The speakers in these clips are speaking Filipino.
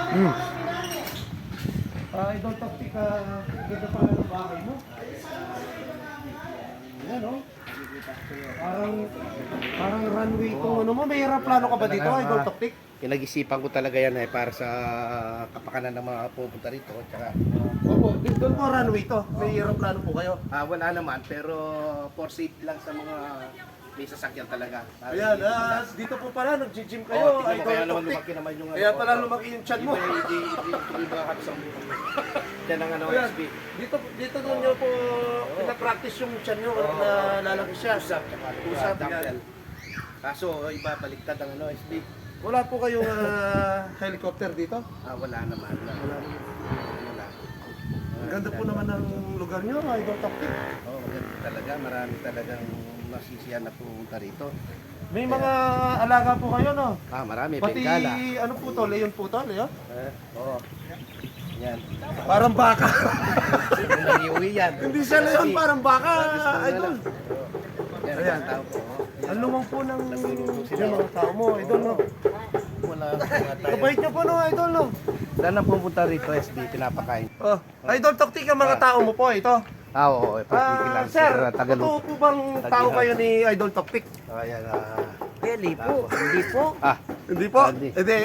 Hmm. Idol Tactic, ganda pala ng bahay mo. Yan o. Parang runway itong ano mo. May aeroplano ka ba dito, Idol Tactic? Pinag-isipan ko talaga yan para sa kapakanan ng mga pupunta rito. Tsaka, Opo, doon po runway to. May aeroplano po kayo. wala naman, pero for safety lang sa mga may sasakyan talaga. Ayan, dito po pala, nag-gym kayo, tingnan mo, kaya Idol naman Tactic. lumaki naman yung Kaya pala lumaki yung chan mo. Hindi mga kapis ang buko. Yan ang Ayan, SB. dito doon nyo po pinapractice yung chan nyo na lalaki siya. Usap, tsaka Usap, dumbbell. Kaso, iba baliktad ang SB. Wala po kayong helicopter dito? Wala naman. Wala. Ang ganda po naman ng lugar nyo, Idol Tactic. Maganda talaga. Marami talagang nasisiyan na pumunta rito. May mga alaga po kayo, no? Marami. Pati, Bengala. ano po to? Leon po to, Leon? Oo. Yan. Parang baka. Nag-iuwi yan. Hindi siya Leon, parang baka, Idol. Yan, Ayan. ang tao po. Ang lumang po ng mga tao mo, Idol, no? Wala mga tayo. Kabait nyo po, no, Idol, no? Saan na pumunta rito, SB? Pinapakain. Oh, Idol Tactic, ang mga tao mo po, ito. Oo. Pagkiki lang. Sir, Tagalog. totoo po bang tao kayo ni Idol Tactic? Ayan. Hindi po, hindi po. Hindi po? Hindi. Hindi,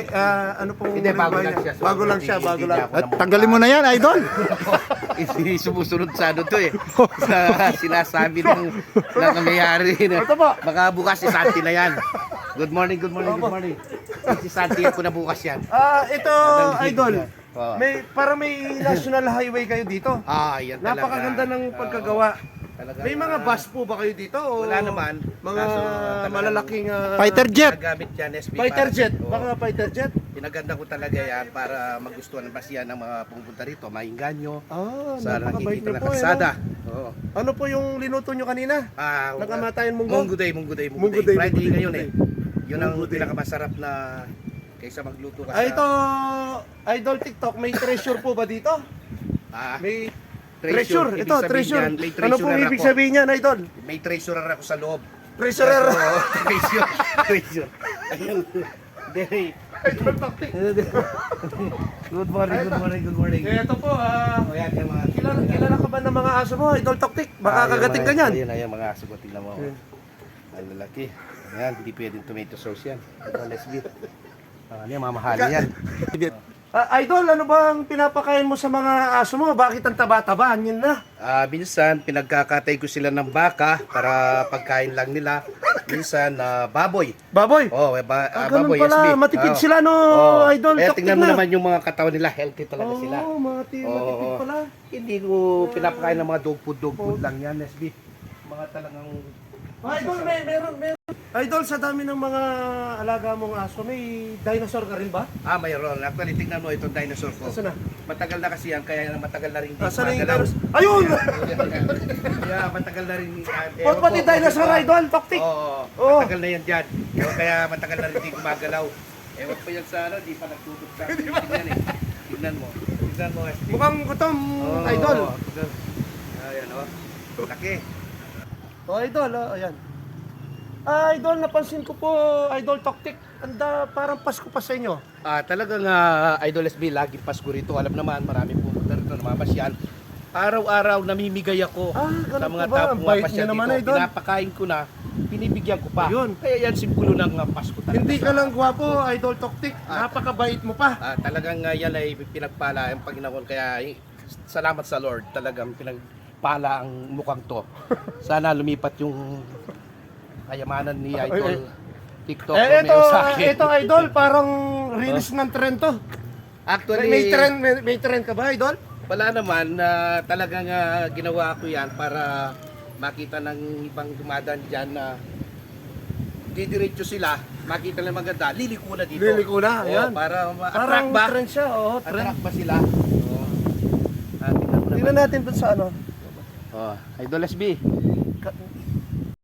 ano pong Hindi, bago buhay lang niya? siya. So, Bago lang siya, hindi- bago hindi lang. niya ako namu- Tanggalin mo na yan, idol. Hindi sumusunod sa ano to eh. Sa sinasabi ng nangyayari na. Ito po. Baka bukas si Santi na yan. Good morning, good morning, good morning. Si Santi ko na bukas yan. Ito, Idol. Oo. May national highway kayo dito. Yan talaga. Napakaganda ng pagkagawa. Talaga. May mga bus po ba kayo dito? O Wala naman. Mga Kaso, talagang malalaking Fighter jet. Nagamit yan, SB. fighter para- jet. Oo. Baka fighter jet? Pinaganda ko talaga yan para magustuhan ng basihan ng mga pumunta rito. Mainganyo. Napakabait Sa nakikita niyo ng po. kalsada. Oo. Ano po yung linuto nyo kanina? Nakamatayan munggo? Munggo day. Munggo day, Friday munggo day. ngayon eh. Yun ang Munggo day. pinakamasarap na kaysa magluto ka Ito, Idol TikTok, may treasure po ba dito? May treasure. Ibig Ito, sabihin treasure. yan, may Ano po treasurer ibig ako. sabihin niyan, Idol? May treasurer ako sa loob. Treasurer. Oo, treasure. Ayun. Day. Idol Tactic. Good morning. Ito po, O yan, yung mga kilala ka ba ng mga aso mo, Idol Tactic? Baka kagating ka niyan. Ayun, mga aso ko. Tingnan mo. Ang lalaki. Ayan, hindi pwedeng tomato sauce yan. Ito, let's be. Ano yan, mamahali yan. Idol, ano ba ang pinapakain mo sa mga aso mo? Bakit ang taba-taba? Yun na. Minsan, pinagkakatay ko sila ng baka para pagkain lang nila. Minsan, baboy. Baboy. Oh, Ganun baboy, pala. SB. Matipid Oo. sila, no, Oo. Idol Kaya Tactic tingnan mo na. naman yung mga katawan nila, healthy talaga sila. Oo, matipid Oo. pala. Hindi ko pinapakain ng mga dog food lang yan, SB. Mga talagang... Idol, meron. Idol, sa dami ng mga alaga mong aso, may dinosaur ka rin ba? Mayroon. Actually, tingnan mo itong dinosaur ko. Nasaan na? Matagal na kasi yan, kaya matagal na rin hindi Nasaan na yung gumagalaw. dinosaur? Ayun! Kaya matagal na rin. Ba't pati dinosaur, Idol? Tactic? Oo, Oo. matagal na yan dyan. Kaya matagal na rin hindi gumagalaw. Ewan pa yan sa ano, di pa nagtutok sa akin. Tingnan eh. Tingnan mo. SB. Mukhang gutom, Oo, Idol. Ayan o. Laki. Idol, ayan. Idol, napansin ko po, Idol Tactic, parang Pasko pa sa inyo. Talagang Idol SB, laging Pasko rito. Alam naman, marami pumunta rito, namamasyal. Araw-araw namimigay ako Ganun sa mga po ba? tao Ang bait pumapasyal niyo naman, dito. Idol. Pinapakain ko na, binibigyan ko pa. Ayun. Kaya yan, simbolo ng Pasko talaga. Hindi ka lang gwapo, Idol Tactic. Napakabait mo pa. Talagang yan ay pinagpala ang Panginoon. Kaya salamat sa Lord. Talagang pinagpala ang mukhang to. Sana lumipat yung kayamanan ni Idol TikTok Romeo sa akin. ito Idol, parang release ng trend to. Actually, May trend ka ba, Idol? wala naman. Talagang ginawa ko yan para makita ng ibang dumadaan dyan na didiretso sila, makita lang maganda, liliko na dito. Liliko na, Oo, ayan. para Parang ma-attract ba? trend siya, trend. Attract ba sila? Oo. Tingnan mo naman. Tingnan natin dun sa ano. Idol SB.